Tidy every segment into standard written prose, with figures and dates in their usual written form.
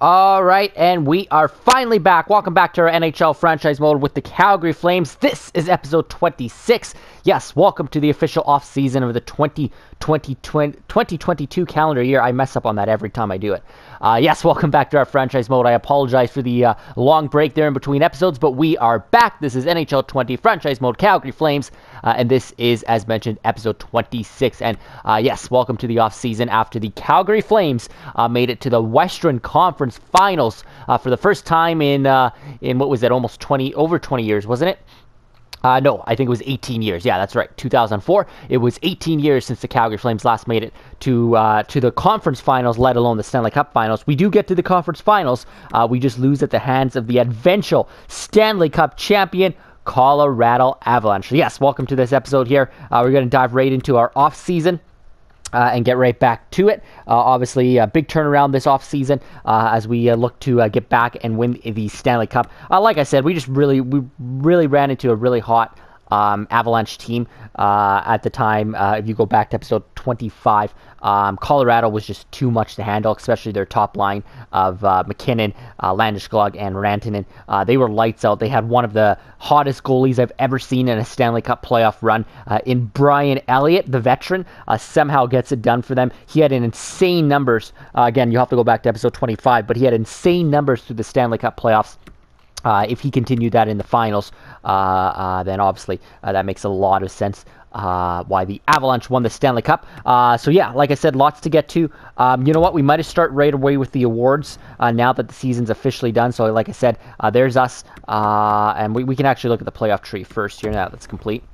All right, and we are finally back. Welcome back to our NHL franchise mode with the Calgary Flames. This is episode 26. Yes, welcome to the official off-season of the 2022 calendar year. I mess up on that every time I do it. Yes, welcome back to our franchise mode. I apologize for the long break there in between episodes, but we are back. This is NHL 20 franchise mode Calgary Flames, and this is, as mentioned, episode 26. And yes, welcome to the off-season after the Calgary Flames made it to the Western Conference Finals for the first time in what was it, almost over 20 years, wasn't it? No, I think it was 18 years. Yeah, that's right. 2004. It was 18 years since the Calgary Flames last made it to the conference finals, let alone the Stanley Cup finals. We do get to the conference finals. We just lose at the hands of the eventual Stanley Cup champion, Colorado Avalanche. So yes, welcome to this episode here. We're going to dive right into our off-season. And get right back to it. Obviously, a big turnaround this offseason as we look to get back and win the Stanley Cup. Like I said, we really ran into a really hot Avalanche team at the time. If you go back to episode 25, Colorado was just too much to handle, especially their top line of McKinnon, Landeskog, and Rantanen. They were lights out. They had one of the hottest goalies I've ever seen in a Stanley Cup playoff run in Brian Elliott, the veteran. Somehow gets it done for them. He had insane numbers. Again, you have to go back to episode 25, but he had insane numbers through the Stanley Cup playoffs. If he continued that in the finals, then obviously that makes a lot of sense why the Avalanche won the Stanley Cup. So yeah, like I said, lots to get to. You know what? We might have start right away with the awards now that the season's officially done. So like I said, there's us, and we can actually look at the playoff tree first here now that's complete,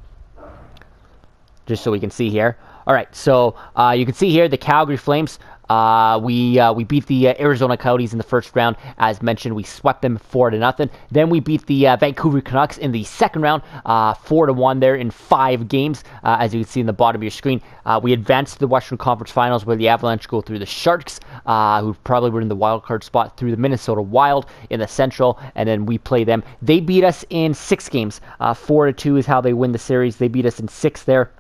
just so we can see here. All right, so you can see here the Calgary Flames. We beat the Arizona Coyotes in the first round. As mentioned, we swept them 4-0. Then we beat the Vancouver Canucks in the second round, 4-1 there in 5 games. As you can see in the bottom of your screen, we advanced to the Western Conference Finals, where the Avalanche go through the Sharks, who probably were in the wild card spot, through the Minnesota Wild in the Central, and then we play them. They beat us in 6 games. 4-2 is how they win the series. They beat us in 6 there.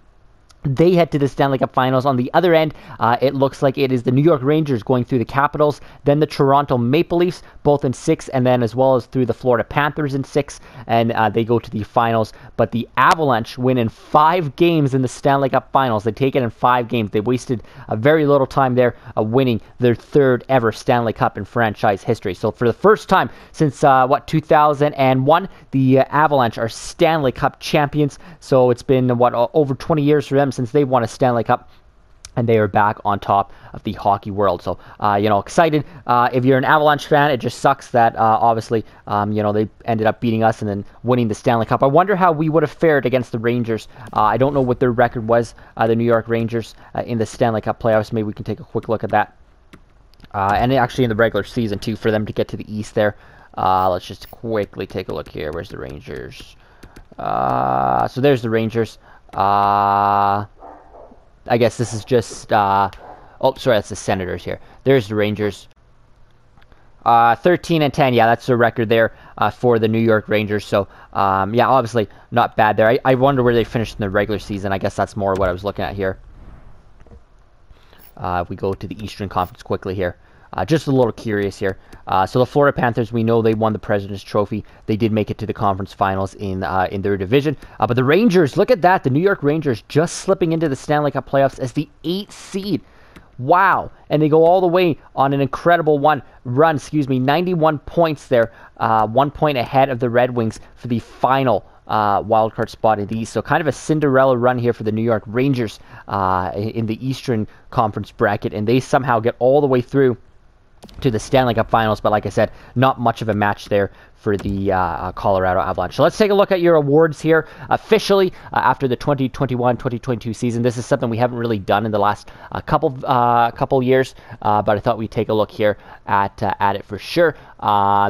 They head to the Stanley Cup Finals. On the other end, it looks like it is the New York Rangers going through the Capitals, then the Toronto Maple Leafs, both in 6, and then as well as through the Florida Panthers in 6, and they go to the finals. But the Avalanche win in 5 games in the Stanley Cup Finals. They take it in 5 games. They wasted a very little time there winning their 3rd ever Stanley Cup in franchise history. So for the first time since, 2001, the Avalanche are Stanley Cup champions. So it's been, over 20 years for them since they won a Stanley Cup, and they are back on top of the hockey world. So, excited. If you're an Avalanche fan, it just sucks that, obviously, they ended up beating us and then winning the Stanley Cup. I wonder how we would have fared against the Rangers. I don't know what their record was, the New York Rangers, in the Stanley Cup playoffs. Maybe we can take a quick look at that. And actually in the regular season, too, for them to get to the East there. Let's just quickly take a look here. Where's the Rangers? So there's the Rangers. I guess this is just, oh, sorry, that's the Senators here. There's the Rangers. 13-10, yeah, that's the record there for the New York Rangers. So, yeah, obviously not bad there. I wonder where they finished in the regular season. I guess that's more what I was looking at here. If we go to the Eastern Conference quickly here. Just a little curious here. So the Florida Panthers, we know they won the President's Trophy. They did make it to the conference finals in their division. But the Rangers, look at that. The New York Rangers just slipping into the Stanley Cup playoffs as the 8th seed. Wow. And they go all the way on an incredible run, 91 points there. 1 point ahead of the Red Wings for the final wildcard spot in the East. So kind of a Cinderella run here for the New York Rangers in the Eastern Conference bracket. And they somehow get all the way through to the Stanley Cup Finals, but like I said, not much of a match there for the Colorado Avalanche. So let's take a look at your awards here officially after the 2021-2022 season. This is something we haven't really done in the last couple years, but I thought we'd take a look here at it for sure.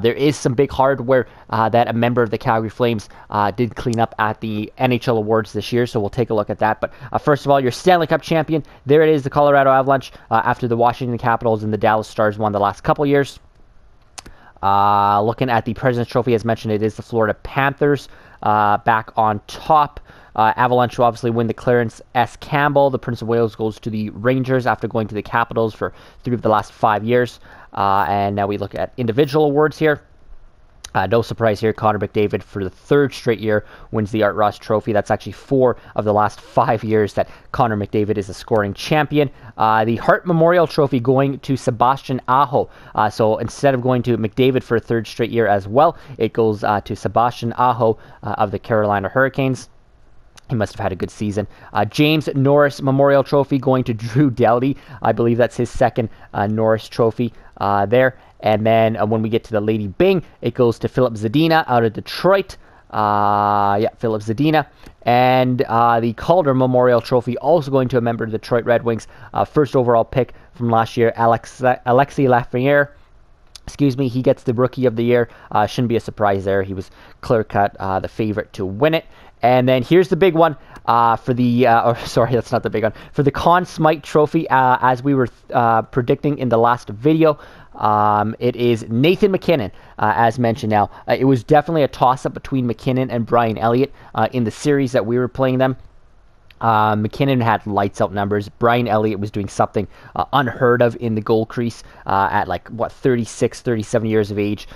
There is some big hardware that a member of the Calgary Flames did clean up at the NHL Awards this year, so we'll take a look at that. But first of all, your Stanley Cup champion, there it is, the Colorado Avalanche, after the Washington Capitals and the Dallas Stars won the last couple years. Looking at the President's Trophy, as mentioned, it is the Florida Panthers back on top. Avalanche will obviously win the Clarence S. Campbell. The Prince of Wales goes to the Rangers after going to the Capitals for 3 of the last 5 years. And now we look at individual awards here. No surprise here, Connor McDavid for the third straight year wins the Art Ross Trophy. That's actually 4 of the last 5 years that Connor McDavid is a scoring champion. The Hart Memorial Trophy going to Sebastian Aho. So instead of going to McDavid for a third straight year as well, it goes to Sebastian Aho of the Carolina Hurricanes. He must have had a good season. James Norris Memorial Trophy going to Drew Doughty. I believe that's his second Norris Trophy there. And then when we get to the Lady Byng, it goes to Philip Zadina out of Detroit. Philip Zadina. And the Calder Memorial Trophy also going to a member of the Detroit Red Wings. First overall pick from last year, Alexis Lafreniere. He gets the Rookie of the Year. Shouldn't be a surprise there. He was clear-cut the favorite to win it. And then here's the big one for the, that's not the big one. For the Conn Smythe Trophy, as we were predicting in the last video, it is Nathan MacKinnon, as mentioned now. It was definitely a toss-up between MacKinnon and Brian Elliott in the series that we were playing them. MacKinnon had lights-out numbers. Brian Elliott was doing something unheard of in the goal crease at 36, 37 years of age.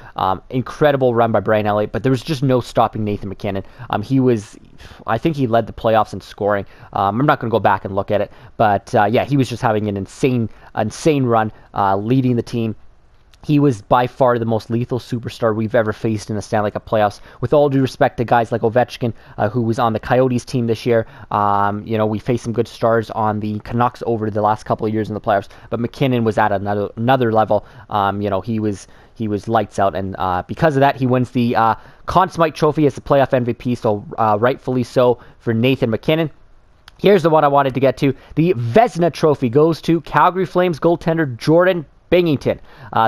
Incredible run by Brian Elliott, but there was just no stopping Nathan MacKinnon. I think he led the playoffs in scoring. I'm not going to go back and look at it, but he was just having an insane run, leading the team. He was by far the most lethal superstar we've ever faced in the Stanley Cup playoffs. With all due respect to guys like Ovechkin, who was on the Coyotes team this year, we faced some good stars on the Canucks over the last couple of years in the playoffs. But MacKinnon was at another level. He was lights out, and because of that, he wins the Conn Smythe Trophy as the playoff MVP. So rightfully so for Nathan MacKinnon. Here's the one I wanted to get to. The Vezina Trophy goes to Calgary Flames goaltender Jordan Binnington.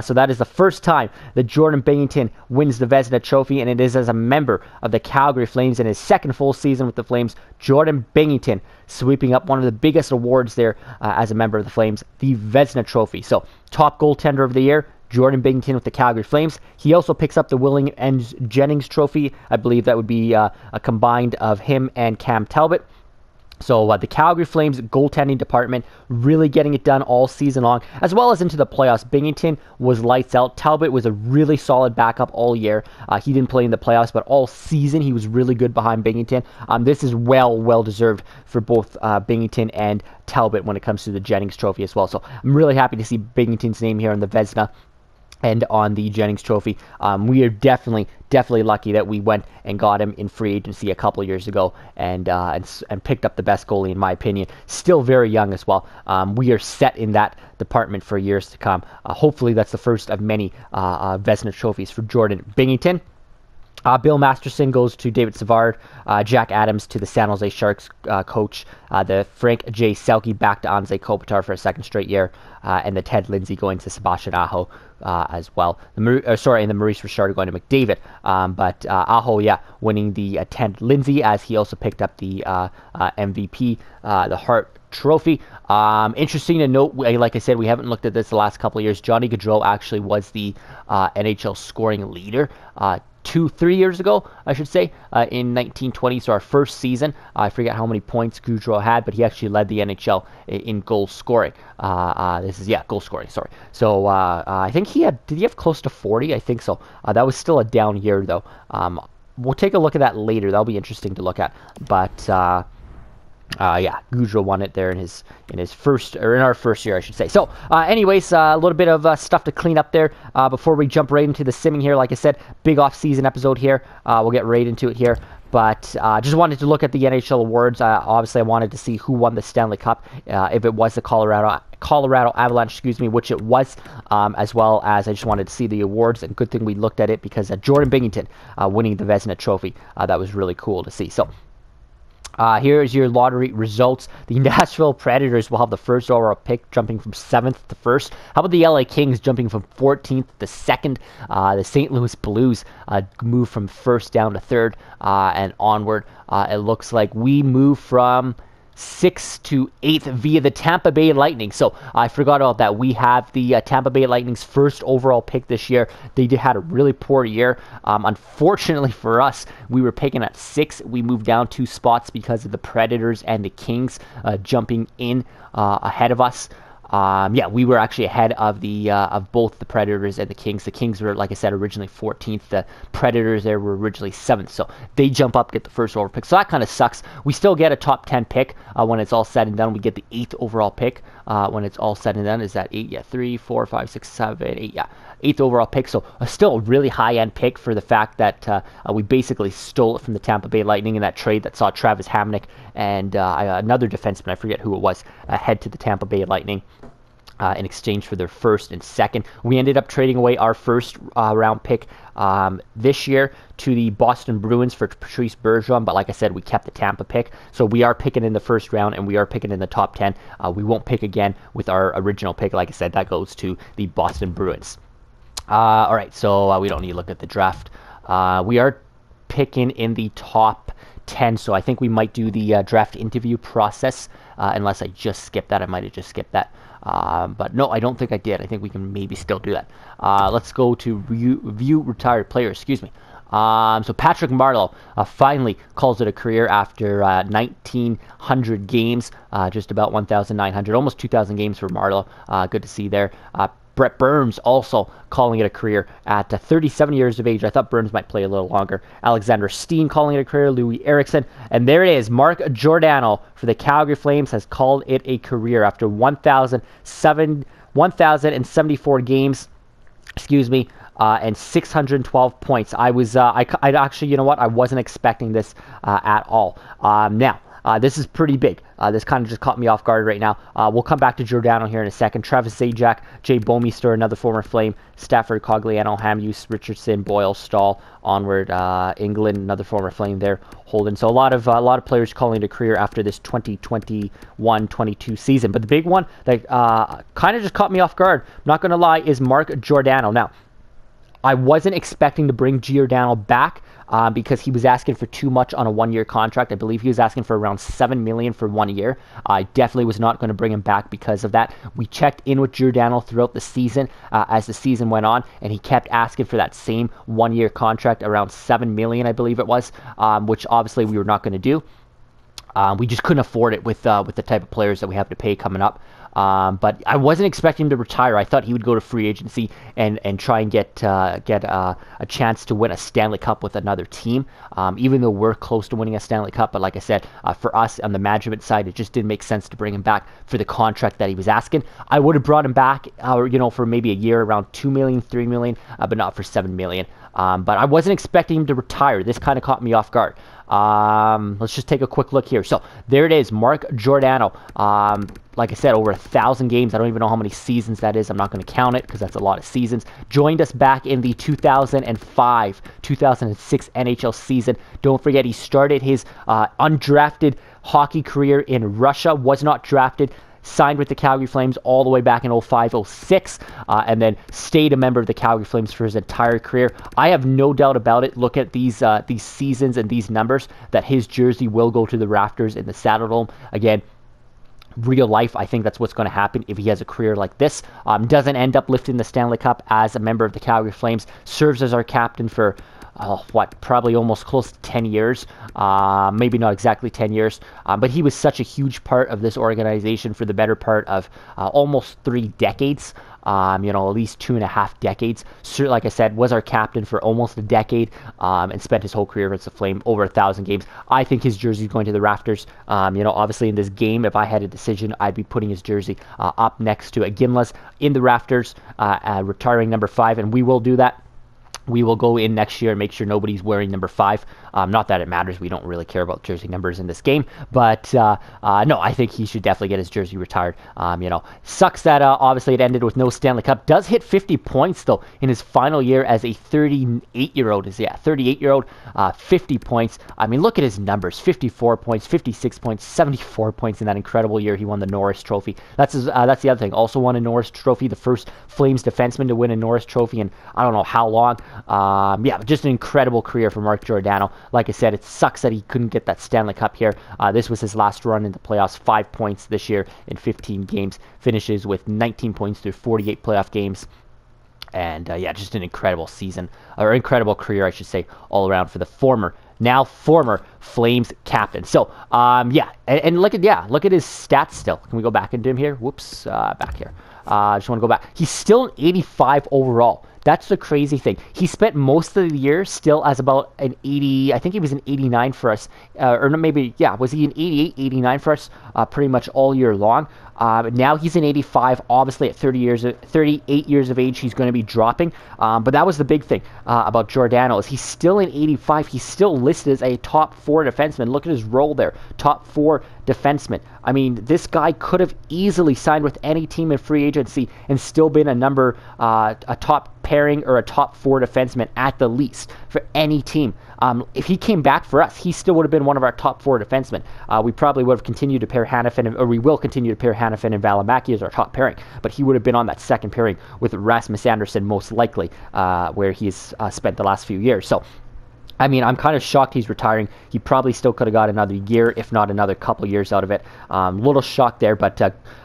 So that is the first time that Jordan Binnington wins the Vezina Trophy, and it is as a member of the Calgary Flames in his second full season with the Flames. Jordan Binnington sweeping up one of the biggest awards there as a member of the Flames, the Vezina Trophy. So top goaltender of the year, Jordan Binnington with the Calgary Flames. He also picks up the Willing and Jennings Trophy. I believe that would be a combined of him and Cam Talbot. So the Calgary Flames goaltending department really getting it done all season long, as well as into the playoffs. Binnington was lights out. Talbot was a really solid backup all year. He didn't play in the playoffs, but all season he was really good behind Binnington. This is well deserved for both Binnington and Talbot when it comes to the Jennings Trophy as well. So I'm really happy to see Binnington's name here on the Vezina and on the Jennings Trophy. We are definitely lucky that we went and got him in free agency a couple years ago and picked up the best goalie, in my opinion. Still very young as well. We are set in that department for years to come. Hopefully that's the first of many Vezina trophies for Jordan Binnington. Bill Masterson goes to David Savard. Jack Adams to the San Jose Sharks coach. The Frank J. Selke back to Anze Kopitar for a second straight year. And the Ted Lindsay going to Sebastian Aho as well. And the Maurice Richard going to McDavid. But Aho, winning the Ted Lindsay, as he also picked up the MVP, the Hart Trophy. Interesting to note, like I said, we haven't looked at this the last couple of years. Johnny Gaudreau actually was the NHL scoring leader 2-3 years ago, I should say, in 1920. So our first season, I forget how many points Gaudreau had, but he actually led the NHL in goal scoring. Goal scoring, sorry. So I think did he have close to 40? I think so. That was still a down year, though. We'll take a look at that later. That'll be interesting to look at. But Gaudreau won it there in our first year, I should say. So, anyways, a little bit of stuff to clean up there before we jump right into the simming here. Like I said, big off-season episode here. We'll get right into it here. But just wanted to look at the NHL awards. Obviously, I wanted to see who won the Stanley Cup. If it was the Colorado Avalanche, which it was, as well as I just wanted to see the awards. And good thing we looked at it because Jordan Binnington winning the Vezina Trophy. That was really cool to see. So, here is your lottery results. The Nashville Predators will have the first overall pick, jumping from 7th to 1st. How about the LA Kings jumping from 14th to 2nd? The St. Louis Blues move from 1st down to 3rd and onward. It looks like we move from 6th to 8th via the Tampa Bay Lightning. So I forgot about that. We have the Tampa Bay Lightning's first overall pick this year. They had a really poor year. Unfortunately for us, we were picking at 6. We moved down 2 spots because of the Predators and the Kings jumping in ahead of us. Yeah, we were actually ahead of the of both the Predators and the Kings. The Kings were, like I said, originally 14th. The Predators there were originally 7th. So they jump up, get the first overall pick. So that kind of sucks. We still get a top 10 pick when it's all said and done. We get the 8th overall pick when it's all said and done. Is that 8? Yeah, 3, 4, 5, 6, 7, 8. Yeah, 8th overall pick. So still a really high-end pick for the fact that we basically stole it from the Tampa Bay Lightning in that trade that saw Travis Hamonic and another defenseman, I forget who it was, head to the Tampa Bay Lightning. In exchange for their first and second. We ended up trading away our first round pick this year to the Boston Bruins for Patrice Bergeron, but like I said, we kept the Tampa pick. So we are picking in the first round, and we are picking in the top 10. We won't pick again with our original pick. Like I said, that goes to the Boston Bruins. All right, so we don't need to look at the draft. We are picking in the top 10, so I think we might do the draft interview process, unless I just skipped that. I might have just skipped that. But no, I don't think I did. I think we can maybe still do that. Let's go to view retired players. Excuse me. So Patrick Marleau finally calls it a career after 1,900 games, just about 1,900, almost 2,000 games for Marleau. Good to see there. Brett Burns also calling it a career at 37 years of age. I thought Burns might play a little longer. Alexander Steen calling it a career. Louis Eriksson. And there it is. Mark Giordano for the Calgary Flames has called it a career after 1,074 games. Excuse me. And 612 points. I actually, you know what? I wasn't expecting this at all. Now, this is pretty big. This kind of just caught me off guard right now. We'll come back to Giordano here in a second. Travis Zajac, Jay Bouwmeester, another former Flame, Stafford, Cogliano, Hamhuis, Richardson, Boyle, Stahl, Onward, England, another former Flame there, Holden. So a lot of players calling it a career after this 2021-22 season. But the big one that kind of just caught me off guard, I'm not going to lie, is Mark Giordano. Now, I wasn't expecting to bring Giordano back because he was asking for too much on a one-year contract. I believe he was asking for around $7 million for 1 year. I definitely was not going to bring him back because of that. We checked in with Giordano throughout the season as the season went on, and he kept asking for that same 1 year contract, around $7 million, I believe it was, which obviously we were not going to do. We just couldn't afford it with the type of players that we have to pay coming up. But I wasn't expecting him to retire. I thought he would go to free agency and try and get a chance to win a Stanley Cup with another team, even though we're close to winning a Stanley Cup. But like I said, for us on the management side, it just didn't make sense to bring him back for the contract that he was asking. I would have brought him back, for maybe a year, around $2 million, $3 million, but not for $7 million. But I wasn't expecting him to retire. This kind of caught me off guard. Let's just take a quick look here. So there it is, Mark Giordano. Like I said, over 1,000 games. I don't even know how many seasons that is. I'm not going to count it because that's a lot of seasons. Joined us back in the 2005-2006 NHL season. Don't forget, he started his undrafted hockey career in Russia. Was not drafted. Signed with the Calgary Flames all the way back in 05-06, and then stayed a member of the Calgary Flames for his entire career. I have no doubt about it. Look at these seasons and these numbers, that his jersey will go to the rafters in the Saddledome. Again, real life, I think that's what's going to happen if he has a career like this. Doesn't end up lifting the Stanley Cup as a member of the Calgary Flames. Serves as our captain for probably almost close to 10 years. Maybe not exactly 10 years, but he was such a huge part of this organization for the better part of almost 3 decades. At least 2.5 decades. So, like I said, was our captain for almost a decade, and spent his whole career as a Flame, over 1,000 games. I think his jersey is going to the rafters. Obviously in this game, if I had a decision, I'd be putting his jersey up next to Iginla's in the rafters, retiring number 5, and we will do that. We will go in next year and make sure nobody's wearing number 5. Not that it matters. We don't really care about jersey numbers in this game. But, no, I think he should definitely get his jersey retired. Sucks that, obviously, it ended with no Stanley Cup. Does hit 50 points, though, in his final year as a 38-year-old. 38-year-old, 50 points. I mean, look at his numbers. 54 points, 56 points, 74 points in that incredible year he won the Norris Trophy. That's the other thing. Also won a Norris Trophy, the first Flames defenseman to win a Norris Trophy in I don't know how long. Just an incredible career for Mark Giordano. Like I said, it sucks that he couldn't get that Stanley Cup here. This was his last run in the playoffs. 5 points this year in 15 games. Finishes with 19 points through 48 playoff games. And just an incredible season, or incredible career, I should say, all around for the former now former Flames captain. So, yeah, and look at his stats still. Can we go back into him here? Whoops, back here. I just want to go back. He's still an 85 overall. That's the crazy thing. He spent most of the year still as about an 80, I think he was an 89 for us, or maybe, yeah, was he an 88, 89 for us pretty much all year long? Now he's an 85, obviously at 38 years of age, he's going to be dropping. But that was the big thing about Giordano, is he's still an 85. He's still listed as a top 4 defenseman. Look at his role there, top 4 defenseman. I mean, this guy could have easily signed with any team in free agency and still been a top pairing or a top 4 defenseman at the least for any team. If he came back for us, he still would have been one of our top 4 defensemen. We probably would have continued to pair Hanifin, or we will continue to pair Hanifin and Valimaki as our top pairing, but he would have been on that second pairing with Rasmus Andersson most likely, where he's spent the last few years. So, I mean, I'm kind of shocked he's retiring. He probably still could have got another year, if not another couple years out of it. Little shocked there, but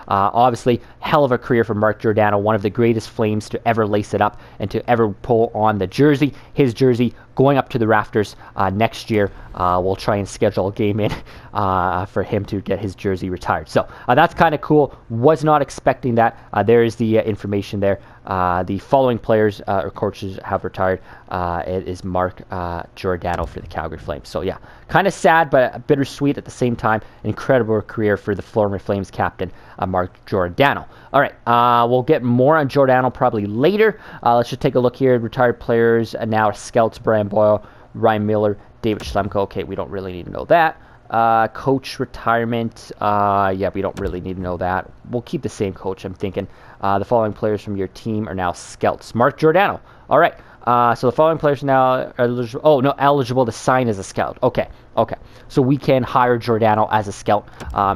obviously, hell of a career for Mark Giordano, one of the greatest Flames to ever lace it up and to ever pull on the jersey. His jersey going up to the rafters next year. We'll try and schedule a game in for him to get his jersey retired. So that's kind of cool. Was not expecting that. There is the information there. The following players or coaches have retired. It is Mark Giordano for the Calgary Flames. So yeah, kind of sad, but bittersweet at the same time. Incredible career for the former Flames captain, Mark Giordano. All right, we'll get more on Giordano probably later. Let's just take a look here. Retired players now: Scouts, Brian Boyle, Ryan Miller, David Schlemko. Okay, we don't really need to know that. Coach retirement. Yeah, we don't really need to know that. We'll keep the same coach, I'm thinking. The following players from your team are now Scouts. Mark Giordano. All right. So the following players are now eligible. Oh, no, eligible to sign as a scout. Okay. So we can hire Giordano as a scout.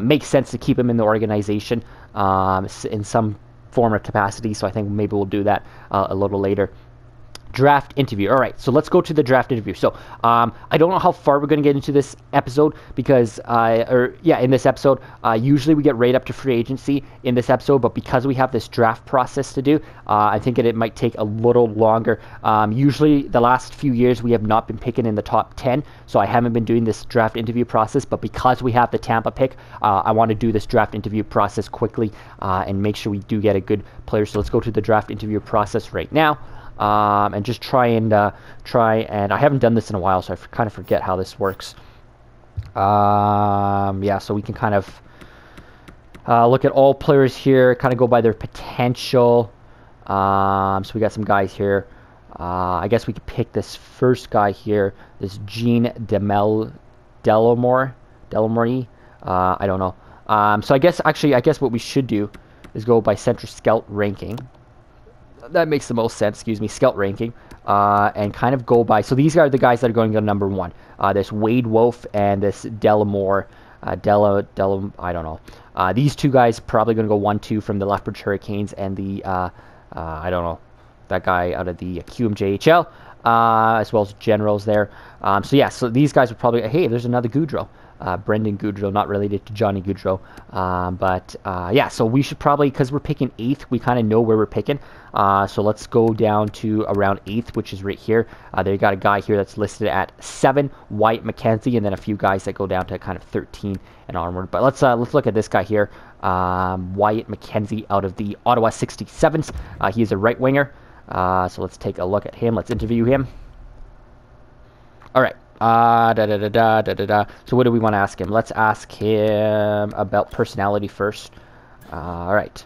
Makes sense to keep him in the organization in some form or capacity. So I think maybe we'll do that a little later. Draft interview. All right, so let's go to the draft interview. So I don't know how far we're going to get into this episode because, in this episode, usually we get right up to free agency in this episode, but because we have this draft process to do, I think it might take a little longer. Usually the last few years we have not been picking in the top 10, so I haven't been doing this draft interview process, but because we have the Tampa pick, I want to do this draft interview process quickly and make sure we do get a good player. So let's go to the draft interview process right now. And just try and I haven't done this in a while, so I kind of forget how this works. Yeah, so we can kind of look at all players here, kind of go by their potential. So we got some guys here. I guess we could pick this first guy here, this Gene Delamore. I don't know. So I guess what we should do is go by Central Scout ranking. That makes the most sense, scout ranking, and kind of go by, so these are the guys that are going to go number 1. This Wade Wolf and this Delamore, I don't know. These two guys probably going to go 1, 2 from the Lethbridge Hurricanes and the, I don't know, that guy out of the QMJHL, as well as Generals there. So these guys would probably, hey, there's another Goudreau. Brendan Goudreau, not related to Johnny Goudreau. So we should probably, because we're picking 8th, we kind of know where we're picking. So let's go down to around 8th, which is right here. There you got a guy here that's listed at 7, Wyatt McKenzie, and then a few guys that go down to kind of 13 and onward. But let's look at this guy here, Wyatt McKenzie out of the Ottawa 67s. He is a right winger. So let's take a look at him. Let's interview him. All right. So what do we want to ask him? Let's ask him about personality first. All right.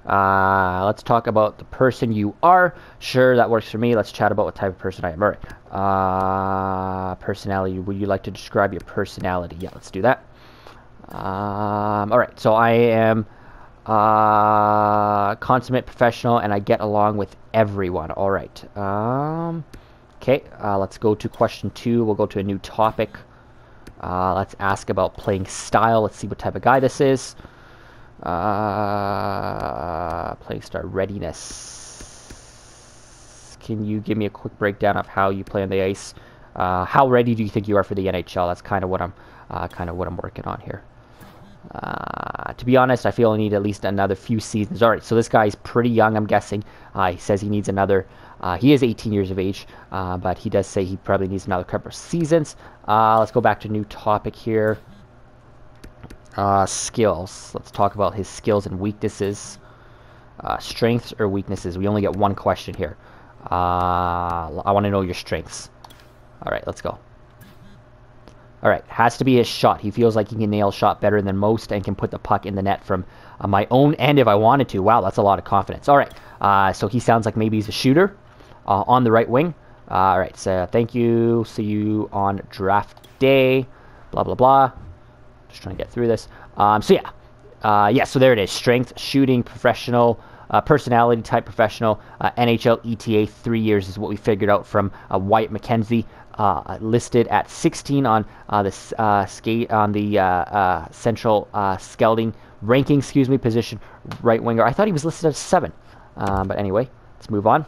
Let's talk about the person you are. Sure, that works for me. Let's chat about what type of person I am. All right. Personality. Would you like to describe your personality? Yeah, let's do that. All right. So I am consummate professional, and I get along with everyone. All right. Okay, let's go to question 2. We'll go to a new topic. Let's ask about playing style. Let's see what type of guy this is. Playing style readiness. Can you give me a quick breakdown of how you play on the ice? How ready do you think you are for the NHL? That's kind of what I'm working on here. To be honest, I feel I need at least another few seasons. All right, so this guy's pretty young, I'm guessing. He says he needs another. He is 18 years of age, but he does say he probably needs another couple of seasons. Let's go back to a new topic here. Skills. Let's talk about his skills and weaknesses. Strengths or weaknesses. We only get one question here. I want to know your strengths. All right, let's go. All right, has to be his shot. He feels like he can nail a shot better than most and can put the puck in the net from my own end if I wanted to. Wow, that's a lot of confidence. All right, so he sounds like maybe he's a shooter on the right wing. All right, so thank you. See you on draft day. Blah, blah, blah. Just trying to get through this. So there it is. Strength, shooting, professional, personality type professional, NHL ETA 3 years is what we figured out from Wyatt McKenzie. Listed at 16 on the central scouting ranking, position right winger. I thought he was listed at 7, but anyway, let's move on.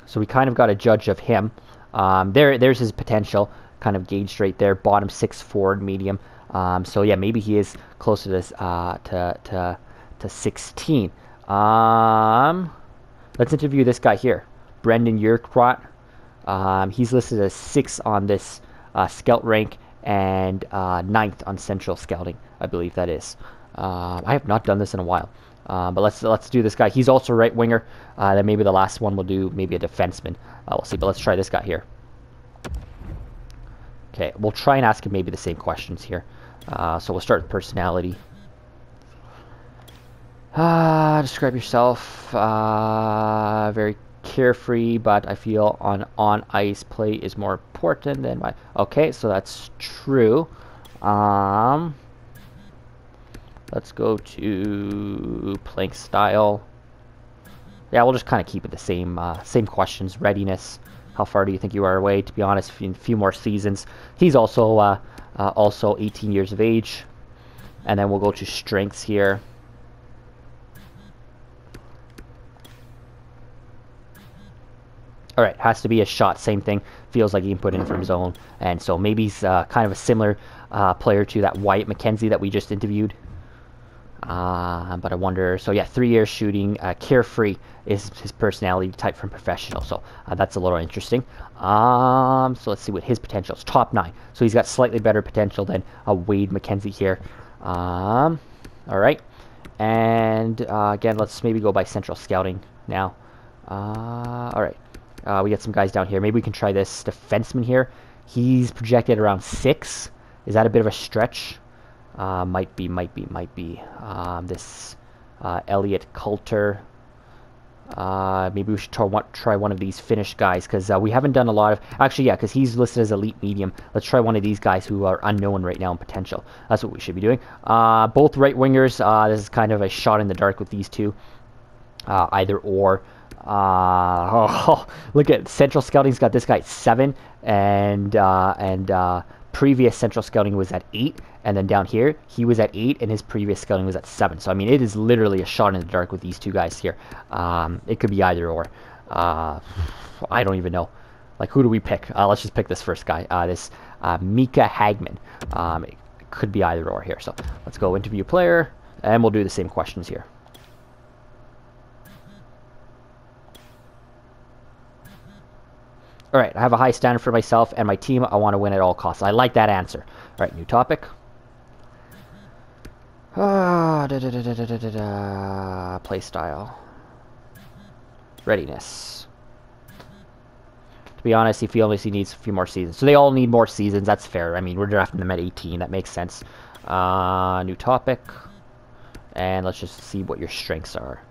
So we kind of got a judge of him. There's his potential, kind of gauged right there. Bottom 6 forward, medium. So yeah, maybe he is closer to this to 16. Let's interview this guy here, Brendan Yerkrot. He's listed as 6 on this scout rank and 9th on central scouting, I believe that is. I have not done this in a while, but let's do this guy. He's also right winger. Then maybe the last one we'll do maybe a defenseman. We'll see, but let's try this guy here. Okay, we'll try and ask him maybe the same questions here. So we'll start with personality. Describe yourself. Very carefree, but I feel on ice play is more important than my. Okay, so that's true. Let's go to playing style. Yeah, we'll just kind of keep it the same questions. Readiness. How far do you think you are away? To be honest, in a few more seasons. He's also 18 years of age. And then we'll go to strengths here. All right, has to be a shot. Same thing. Feels like he can put in from his own. And so maybe he's kind of a similar player to that Wyatt McKenzie that we just interviewed. But I wonder, so yeah, 3 years shooting, carefree is his personality type from professional. So that's a little interesting. So let's see what his potential is. Top 9. So he's got slightly better potential than Wade McKenzie here. All right. And again, let's maybe go by central scouting now. All right. We got some guys down here. Maybe we can try this defenseman here. He's projected around 6. Is that a bit of a stretch? Might be. This Elliot Coulter. Maybe we should try one of these Finnish guys, because we haven't done a lot of. Actually, yeah, because he's listed as elite medium. Let's try one of these guys who are unknown right now in potential. That's what we should be doing. Both right wingers. This is kind of a shot in the dark with these two. Either or. Look at central scouting's got this guy at 7, and previous central scouting was at 8, and then down here he was at 8, and his previous scouting was at 7. So I mean, it is literally a shot in the dark with these two guys here. It could be either or. I don't even know. Like, who do we pick? Let's just pick this first guy. This Mika Hagman. It could be either or here. So let's go interview player, and we'll do the same questions here. All right, I have a high standard for myself and my team. I want to win at all costs. I like that answer. All right, new topic. Play style. Readiness. To be honest, he feels he needs a few more seasons. So they all need more seasons. That's fair. I mean, we're drafting them at 18. That makes sense. New topic. And let's just see what your strengths are.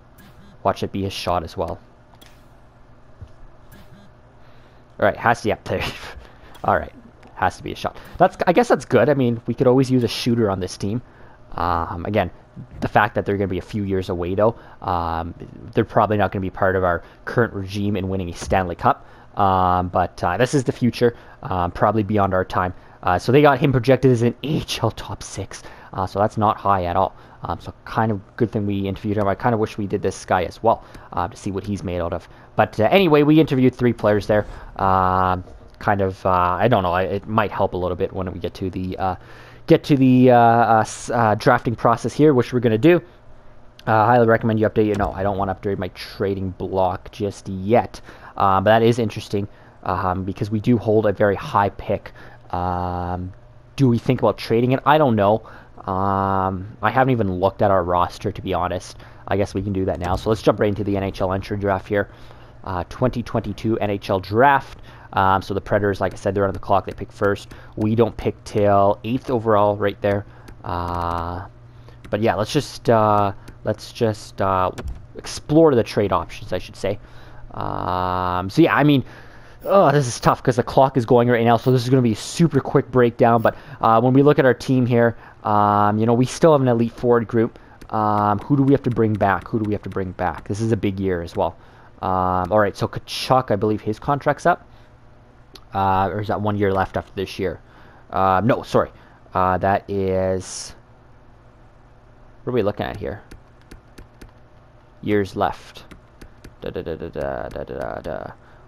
Watch it be his shot as well. All right, has to, yeah, all right, has to be a shot. I guess that's good. I mean, we could always use a shooter on this team. Again, the fact that they're going to be a few years away, though, they're probably not going to be part of our current regime in winning a Stanley Cup. But this is the future, probably beyond our time. So they got him projected as an AHL top 6. So that's not high at all. So kind of good thing we interviewed him. I kind of wish we did this guy as well to see what he's made out of. But anyway, we interviewed 3 players there. I don't know. It might help a little bit when we get to the get to the drafting process here, which we're going to do. Highly recommend you update it. No, I don't want to upgrade my trading block just yet. But that is interesting because we do hold a very high pick. Do we think about trading it? I don't know. I haven't even looked at our roster, to be honest. I guess we can do that now. So let's jump right into the NHL entry draft here. 2022 NHL draft. So the Predators, like I said, they're on the clock. They pick first. We don't pick till 8th overall right there. But yeah, let's just explore the trade options, I should say. So yeah, I mean, this is tough because the clock is going right now, so this is going to be a super quick breakdown. But when we look at our team here, we still have an elite forward group. Who do we have to bring back? This is a big year as well. All right, so Tkachuk, I believe his contract's up. Or is that 1 year left after this year? No, sorry. That is... What are we looking at here? Years left.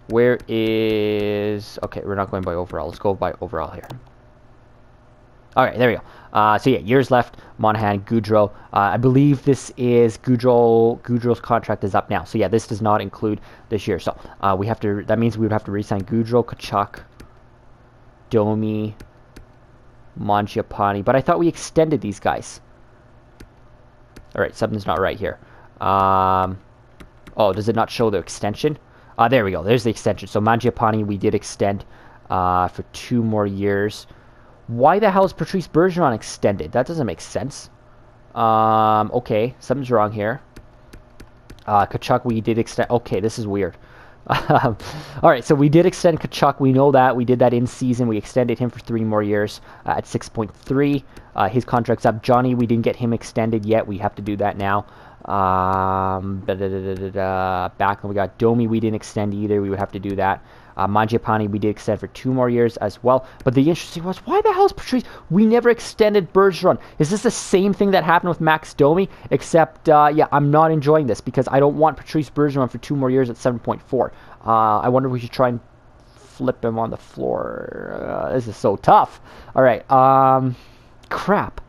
Where is... Okay, we're not going by overall. Let's go by overall here. All right, there we go. So yeah, years left. Monahan, Gaudreau. I believe this is Gaudreau's contract is up now. So yeah, this does not include this year. So we have to. That means we would have to re-sign Gaudreau, Tkachuk, Domi, Mangiapane. But I thought we extended these guys. All right, something's not right here. Oh, does it not show the extension? There we go. There's the extension. So Mangiapane we did extend for 2 more years. Why the hell is Patrice Bergeron extended? That doesn't make sense. Okay, something's wrong here. Tkachuk, we did extend... Okay, this is weird. Alright, so we did extend Tkachuk. We know that. We did that in season. We extended him for 3 more years at 6.3. His contract's up. Johnny, we didn't get him extended yet. We have to do that now. Back when we got Domi, we didn't extend either. We would have to do that. Mangiapane, we did extend for 2 more years as well. But the interesting was, why the hell is Patrice? We never extended Bergeron. Is this the same thing that happened with Max Domi? Except, yeah, I'm not enjoying this because I don't want Patrice Bergeron for 2 more years at 7.4. I wonder if we should try and flip him on the floor. This is so tough. All right. Crap.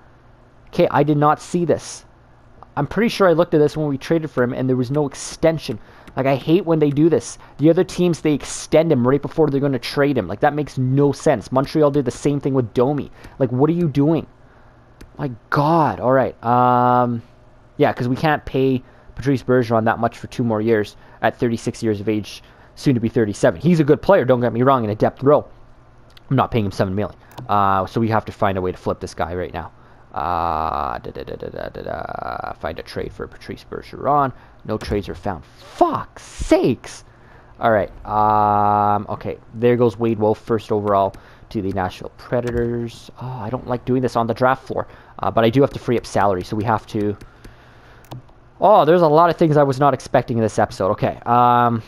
Okay, I did not see this. I'm pretty sure I looked at this when we traded for him and there was no extension. Like, I hate when they do this. The other teams, they extend him right before they're going to trade him. Like, that makes no sense. Montreal did the same thing with Domi. Like, what are you doing? My God. All right. Yeah, because we can't pay Patrice Bergeron that much for 2 more years at 36 years of age, soon to be 37. He's a good player, don't get me wrong, in a depth row. I'm not paying him $7 million. So we have to find a way to flip this guy right now. Find a trade for Patrice Bergeron. No trades are found. Fuck sakes. All right. Okay. There goes Wade Wolf, first overall to the Nashville Predators. Oh, I don't like doing this on the draft floor, but I do have to free up salary, so we have to. Oh, there's a lot of things I was not expecting in this episode. Okay. No,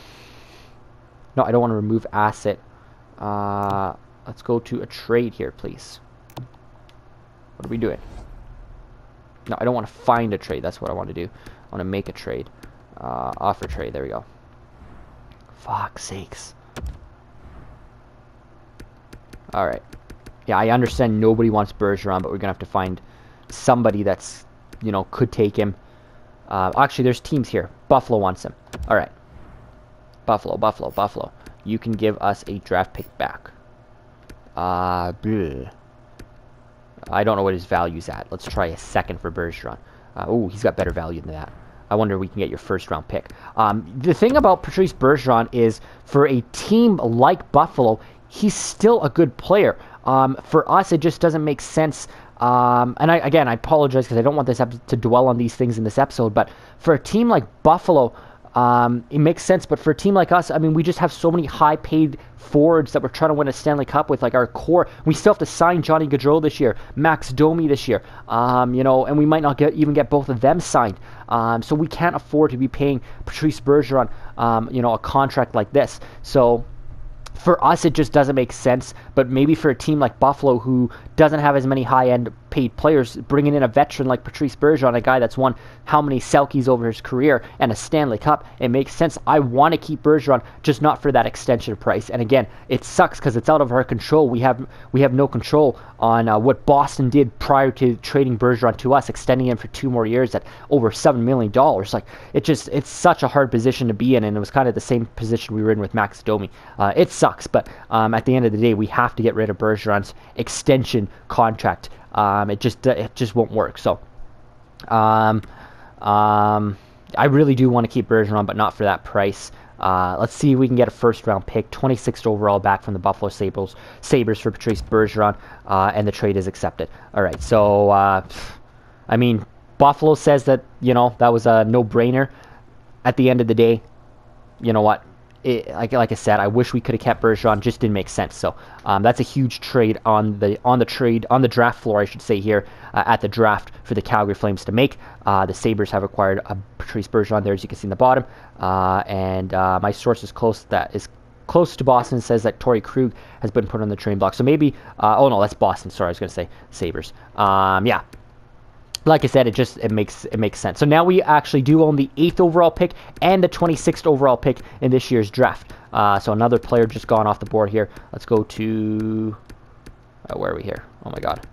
I don't want to remove asset. Let's go to a trade here, please. What are we doing? No, I don't want to find a trade. That's what I want to do. I want to make a trade. Offer trade. There we go. Fuck sakes. Alright. Yeah, I understand nobody wants Bergeron, but we're going to have to find somebody that's, could take him. Actually, there's teams here. Buffalo wants him. Alright. Buffalo. You can give us a draft pick back. Bleh. I don't know what his value's at. Let's try a second for Bergeron. Oh, he's got better value than that. I wonder if we can get your first-round pick. The thing about Patrice Bergeron is, for a team like Buffalo, he's still a good player. For us, it just doesn't make sense. And I apologize because I don't want this to dwell on these things in this episode, but for a team like Buffalo, it makes sense. But for a team like us, I mean, we just have so many high-paid forwards that we're trying to win a Stanley Cup with, like our core. We still have to sign Johnny Gaudreau this year, Max Domi this year, and we might not even get both of them signed. So we can't afford to be paying Patrice Bergeron, a contract like this. So for us, it just doesn't make sense. But maybe for a team like Buffalo, who doesn't have as many high-end paid players, bringing in a veteran like Patrice Bergeron, a guy that's won how many Selkies over his career and a Stanley Cup. It makes sense. I want to keep Bergeron, just not for that extension price. And again, it sucks because it's out of our control. We have no control on what Boston did prior to trading Bergeron to us, extending him for 2 more years at over $7 million. Like, it's such a hard position to be in, and it was kind of the same position we were in with Max Domi. It sucks, but at the end of the day, we have to get rid of Bergeron's extension contract. It just won't work. So, I really do want to keep Bergeron, but not for that price. Let's see if we can get a first-round pick, 26th overall back from the Buffalo Sabres for Patrice Bergeron, and the trade is accepted. All right, so, I mean, Buffalo says that, that was a no-brainer. At the end of the day, you know what? Like I said, I wish we could have kept Bergeron. Just didn't make sense. So that's a huge trade on the draft floor, I should say, here at the draft for the Calgary Flames to make. The Sabres have acquired Patrice Bergeron there, as you can see in the bottom, and my source is close to Boston, says that Torrey Krug has been put on the trading block. So maybe oh no, that's Boston. Sorry, I was going to say Sabres. Yeah. Like I said, it makes sense. So now we actually do own the 8th overall pick and the 26th overall pick in this year's draft. So another player just gone off the board here. Let's go to where are we here? Oh my God.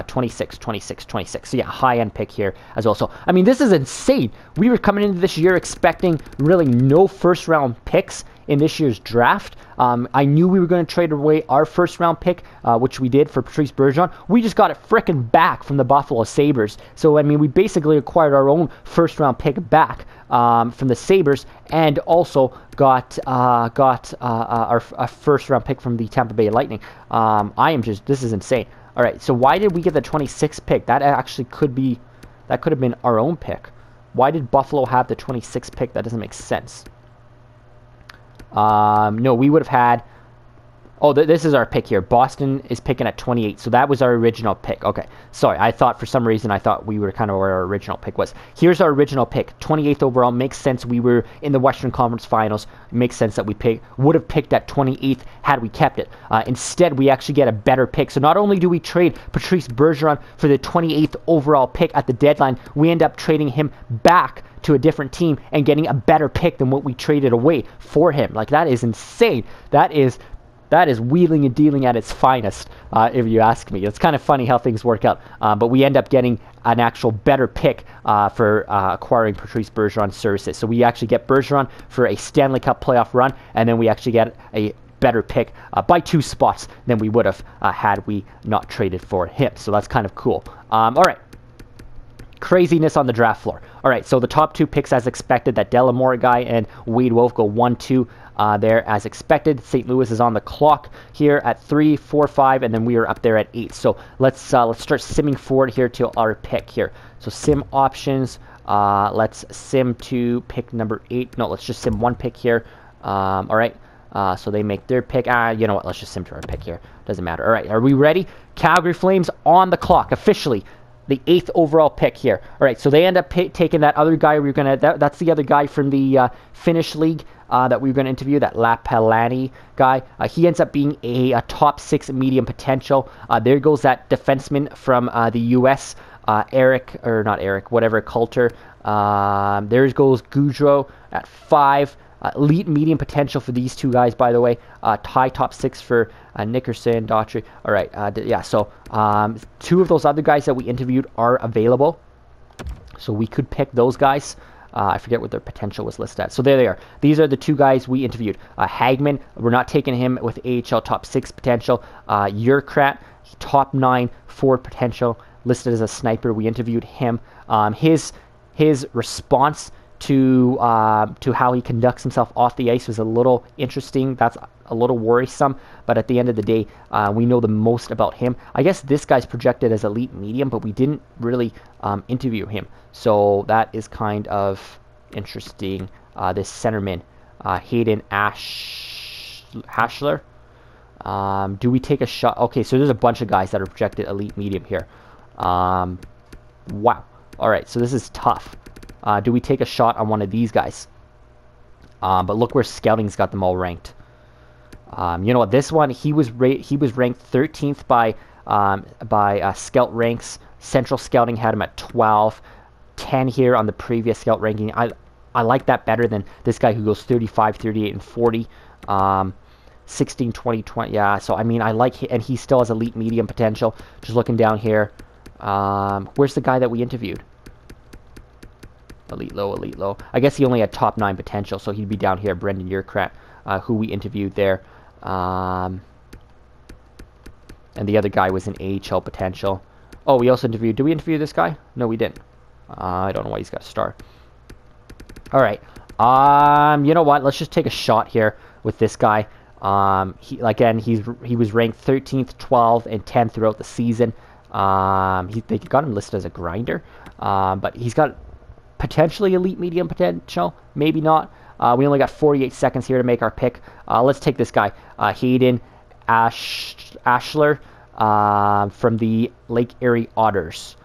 26. So yeah, high-end pick here as well. So, I mean, this is insane. We were coming into this year expecting really no first-round picks in this year's draft. I knew we were going to trade away our first-round pick, which we did for Patrice Bergeron. We just got it frickin' back from the Buffalo Sabres. So, I mean, we basically acquired our own first-round pick back from the Sabres, and also got our first-round pick from the Tampa Bay Lightning. This is insane. All right, so why did we get the 26th pick? That actually could have been our own pick. Why did Buffalo have the 26th pick? That doesn't make sense. No, we would have had... Oh, this is our pick here. Boston is picking at 28, so that was our original pick. Okay, sorry, for some reason, I thought we were kind of where our original pick was. Here's our original pick, 28th overall. Makes sense. We were in the Western Conference Finals. It makes sense that we would have picked at 28th had we kept it. Instead, we actually get a better pick. So not only do we trade Patrice Bergeron for the 28th overall pick at the deadline, we end up trading him back to a different team and getting a better pick than what we traded away for him. Like, that is insane. That is wheeling and dealing at its finest, if you ask me. It's kind of funny how things work out. But we end up getting an actual better pick for acquiring Patrice Bergeron's services. So we actually get Bergeron for a Stanley Cup playoff run, and then we actually get a better pick by 2 spots than we would have had we not traded for him. So that's kind of cool. All right. Craziness on the draft floor. All right, so the top 2 picks as expected, that Delamore guy and Wade Wolf go 1-2 there as expected. St. Louis is on the clock here at 3, 4, 5, and then we are up there at 8. So let's start simming forward here to our pick here. So sim options. Let's sim to pick number 8. No, let's just sim 1 pick here. All right. So they make their pick. You know what? Let's just sim to our pick here. Doesn't matter. All right, are we ready? Calgary Flames on the clock officially. The 8th overall pick here. All right, so they end up taking that other guy. That's the other guy from the Finnish league that we were going to interview, that Lapalani guy. He ends up being a top 6 medium potential. There goes that defenseman from the U.S., Coulter. There goes Goudreau at 5. Elite medium potential for these 2 guys, by the way. Tie top 6 for Nickerson, Daughtry. All right, yeah, so 2 of those other guys that we interviewed are available. So we could pick those guys. I forget what their potential was listed at. So there they are. These are the 2 guys we interviewed. Hagman, we're not taking him with AHL top 6 potential. Urquhart, top 9 forward potential, listed as a sniper. We interviewed him. His response to how he conducts himself off the ice was a little interesting. That's a little worrisome, but at the end of the day, we know the most about him. I guess this guy's projected as elite medium, but we didn't really interview him, so that is kind of interesting. This centerman, Hayden Hashler. Do we take a shot? Okay, so there's a bunch of guys that are projected elite medium here. Wow. All right, so this is tough. Do we take a shot on one of these guys? But look where scouting's got them all ranked. You know what? This one, he was ranked 13th by by Scout Ranks. Central Scouting had him at 12. 10 here on the previous Scout ranking. I like that better than this guy who goes 35, 38, and 40. 16, 20, 20. Yeah, so I mean, I like and he still has elite medium potential. Just looking down here. Where's the guy that we interviewed? Elite low, elite low. I guess he only had top 9 potential, so he'd be down here. Brendan Yerkrat, who we interviewed there. And the other guy was an AHL potential. Oh, we also interviewed... Did we interview this guy? No, we didn't. I don't know why he's got a star. All right. You know what? Let's just take a shot here with this guy. He was ranked 13th, 12th, and 10th throughout the season. They got him listed as a grinder, but he's got potentially elite medium potential. Maybe not. We only got 48 seconds here to make our pick. Let's take this guy, Hayden Ashler, from the Lake Erie Otters.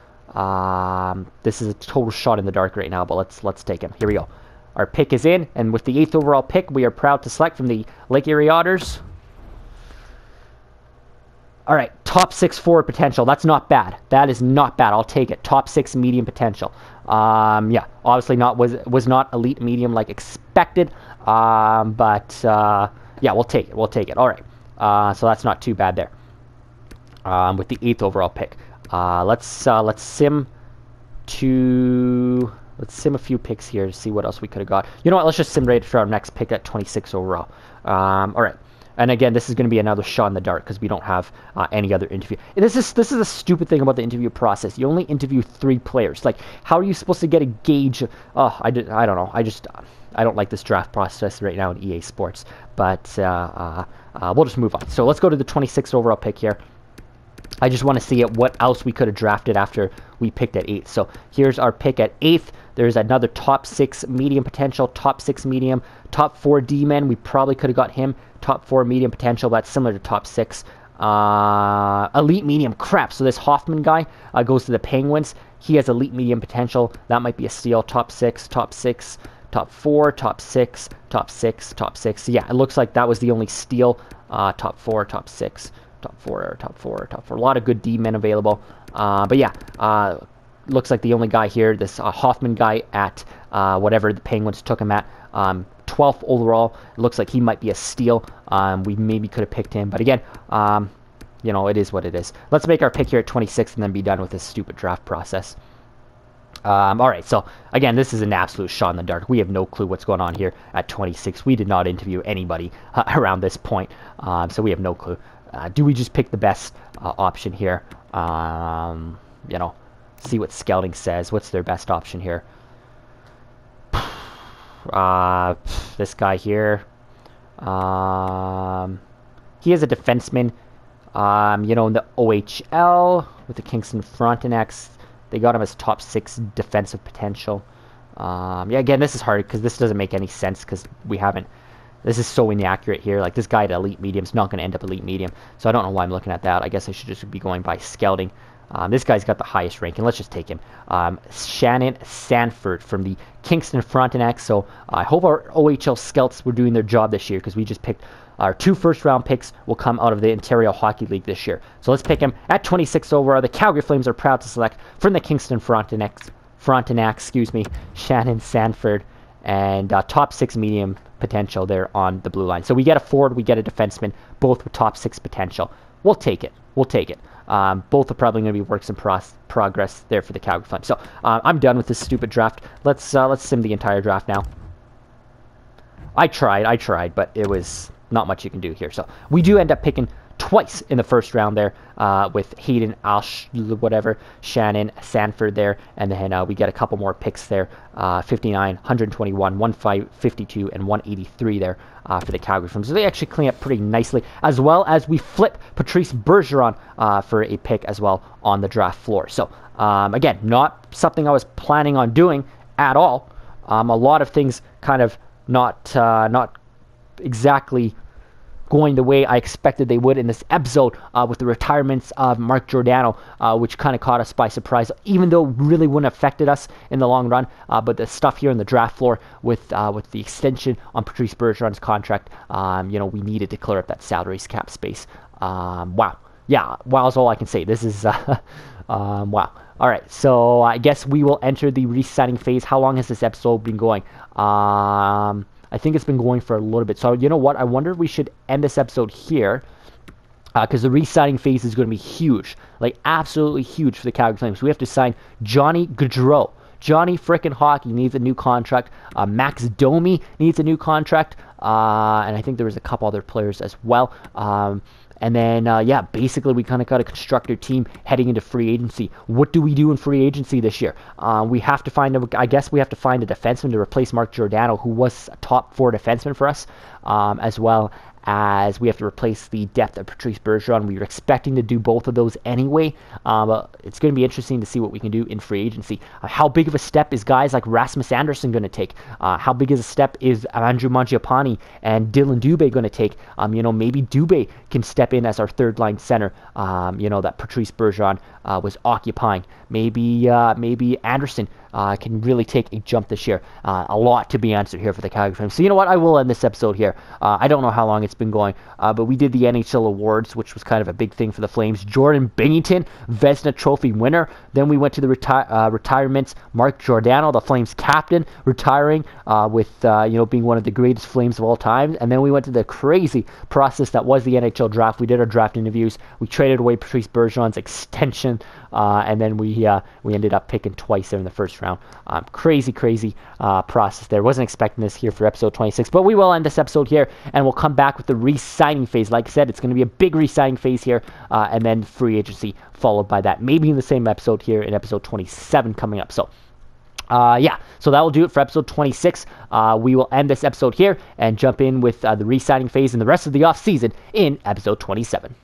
This is a total shot in the dark right now, but let's take him. Here we go. Our pick is in, and with the 8th overall pick, we are proud to select from the Lake Erie Otters. All right, top 6 forward potential. That's not bad. That is not bad. I'll take it. Top 6 medium potential. Yeah, obviously was not elite medium like expected, but yeah, we'll take it. We'll take it. All right. So that's not too bad there. With the 8th overall pick. Let's sim a few picks here to see what else we could have got. You know what? Let's just sim right for our next pick at 26 overall. All right. And again, this is going to be another shot in the dark because we don't have any other interview. And this is a stupid thing about the interview process. You only interview 3 players. Like, how are you supposed to get a gauge? I don't know. I don't like this draft process right now in EA Sports. But we'll just move on. So let's go to the 26th overall pick here. I just want to see what else we could have drafted after we picked at 8th. So here's our pick at 8th. There's another top 6 medium potential, top 6 medium, top 4 D-men. We probably could have got him. Top 4 medium potential. That's similar to top 6. Elite medium. Crap. So this Hoffman guy goes to the Penguins. He has elite medium potential. That might be a steal. Top 6, top 6, top 4, top 6, top 6, top 6. So yeah, it looks like that was the only steal. Top 4, top 6. Top 4, top 4, top 4. A lot of good D-men available. But yeah, looks like the only guy here, this Hoffman guy at whatever the Penguins took him at, 12th overall. It looks like he might be a steal. We maybe could have picked him. But again, you know, it is what it is. Let's make our pick here at 26 and then be done with this stupid draft process. All right, so again, this is an absolute shot in the dark. We have no clue what's going on here at 26. We did not interview anybody around this point, so we have no clue. Do we just pick the best option here? You know, see what scouting says. What's their best option here? This guy here. He is a defenseman. You know, in the OHL with the Kingston Frontenacs, they got him as top 6 defensive potential. Yeah, again, this is hard because this doesn't make any sense because we haven't. This is so inaccurate here. Like, this guy at elite medium is not going to end up elite medium. So I don't know why I'm looking at that. I guess I should just be going by scouting. This guy's got the highest ranking. Let's just take him. Shannon Sanford from the Kingston Frontenacs. So I hope our OHL scouts were doing their job this year because we just picked our 2 first-round picks will come out of the Ontario Hockey League this year. So let's pick him at 26 overall. The Calgary Flames are proud to select from the Kingston Frontenacs, Shannon Sanford, and top 6 medium potential there on the blue line. So we get a forward, we get a defenseman, both with top 6 potential. We'll take it. We'll take it. Both are probably going to be works in progress there for the Calgary Flames. So I'm done with this stupid draft. Let's sim the entire draft now. I tried, but it was not much you can do here. So we do end up picking twice in the first round there with Hayden Shannon Sanford there, and then we get a couple more picks there, 59, 121, 152, and 183 there for the Calgary Flames. So they actually clean up pretty nicely, as well as we flip Patrice Bergeron for a pick as well on the draft floor. So again, not something I was planning on doing at all. A lot of things kind of not exactly going the way I expected they would in this episode with the retirements of Mark Giordano, which kind of caught us by surprise, even though it really wouldn't have affected us in the long run. But the stuff here on the draft floor with the extension on Patrice Bergeron's contract, you know, we needed to clear up that salaries cap space. Wow. yeah, wow is all I can say. This is wow. All right, so I guess we will enter the re-signing phase. How long has this episode been going? I think it's been going for a little bit. So you know what? I wonder if we should end this episode here, because the re-signing phase is going to be huge, like absolutely huge for the Calgary Flames. We have to sign Johnny Gaudreau. Johnny frickin' Hockey needs a new contract. Max Domi needs a new contract, and I think there was a couple other players as well. And then, yeah, basically we kind of got to construct our team heading into free agency. What do we do in free agency this year? We have to find, I guess we have to find a defenseman to replace Mark Giordano, who was a top 4 defenseman for us, as well as we have to replace the depth of Patrice Bergeron. We were expecting to do both of those anyway, but it's going to be interesting to see what we can do in free agency. How big of a step is guys like Rasmus Andersson going to take? How big is a step is Andrew Mangiapane and Dylan Dubé going to take? Maybe Dubé can step in as our third-line center, that Patrice Bergeron was occupying. Maybe Anderson can really take a jump this year. A lot to be answered here for the Calgary Flames. So you know what? I will end this episode here. I don't know how long it's been going, but we did the NHL awards, which was kind of a big thing for the Flames. Jordan Binnington, Vezina Trophy winner. Then we went to the retirements. Mark Giordano, the Flames captain, retiring with being one of the greatest Flames of all time. And then we went to the crazy process that was the NHL draft. We did our draft interviews. We traded away Patrice Bergeron's extension, and then we ended up picking twice there in the first round. Crazy process there. Wasn't expecting this here for episode 26, but we will end this episode here, and we'll come back with the re-signing phase. Like I said, it's going to be a big re-signing phase here, and then free agency followed by that. Maybe in the same episode here in episode 27 coming up. So so that will do it for episode 26. We will end this episode here and jump in with the re-signing phase and the rest of the off season in episode 27.